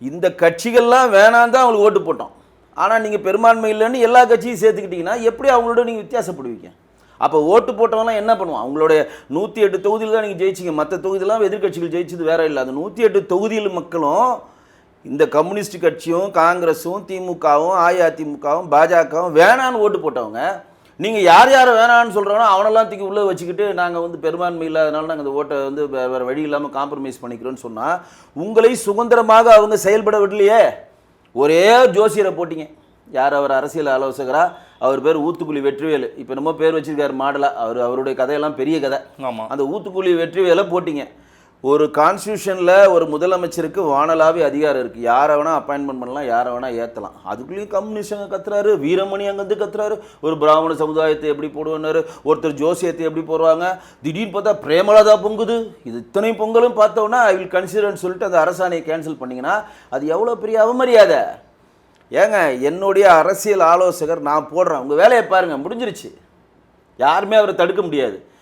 இந்த கட்சிகள்லாம் வேணாம் தான் அவங்களுக்கு ஓட்டு போட்டோம். ஆனால் நீங்கள் பெரும்பான்மை இல்லைன்னு எல்லா கட்சியும் சேர்த்துக்கிட்டீங்கன்னா எப்படி அவங்களோட நீங்கள் வித்தியாசப்படுவீங்க? அப்போ ஓட்டு போட்டவங்களாம் என்ன பண்ணுவான்? அவங்களுடைய 108 தொகுதியில் தான் நீங்கள் ஜெயிச்சிங்க. மற்ற தொகுதியெல்லாம் எதிர்கட்சிகள் ஜெயிச்சது வேற இல்லை. அந்த 108 தொகுதியில் மக்களும் இந்த கம்யூனிஸ்ட் கட்சியும் காங்கிரஸும் திமுகவும் அதிமுகவும் பாஜகவும் வேணான்னு ஓட்டு போட்டவங்க. நீங்கள் யார் யாரை வேணான்னு சொல்கிறோன்னா அவனெல்லாம் தூக்கி உள்ளே வச்சுக்கிட்டு நாங்கள் வந்து பெரும்பான்மை இல்லாதனால நாங்கள் அந்த ஓட்டை வந்து வேறு வழி இல்லாமல் காம்ப்ரமைஸ் பண்ணிக்கிறோன்னு சொன்னால் உங்களை சுதந்திரமாக அவங்க செயல்பட விடலையே. ஒரே ஜோசியரை போட்டிங்க. யார் அவர் அரசியல் ஆலோசகரா? அவர் பேர் ஊத்துக்குழி வெற்றிவேலு. இப்போ நம்ம பேர் வச்சிருக்காரு மாடலாக. அவருடைய கதையெல்லாம் பெரிய கதை. ஆமாம். அந்த ஊத்துக்குழி வெற்றிவேலை போட்டிங்க. ஒரு கான்ஸ்டியூஷனில் ஒரு முதலமைச்சருக்கு வானலாவே அதிகாரம் இருக்குது. யாரை வேணால் அப்பாயின்மெண்ட் பண்ணலாம், யாரை வேணால் ஏற்றலாம். அதுக்குள்ளேயும் கம்யூனிஸ்ட் அங்கே கத்துறாரு, வீரமணி அங்கேருந்து கத்துறாரு. ஒரு பிராமண சமுதாயத்தை எப்படி போடுவார், ஒருத்தர் ஜோசியத்தை எப்படி போடுவாங்க. திடீர்னு பார்த்தா பிரேமலதா பொங்குது. இது இத்தனை பொங்கலும் பார்த்தோன்னா ஐ வில் கன்சிடர்னு சொல்லிட்டு அந்த அரசாணையை கேன்சல் பண்ணிங்கன்னா அது எவ்வளோ பெரிய அவமரியாதை. ஏங்க, என்னுடைய அரசியல் ஆலோசகர் நான் போடுறேன், உங்கள் வேலையை பாருங்கள், முடிஞ்சிருச்சு. யாருமே அவரை தடுக்க முடியாது.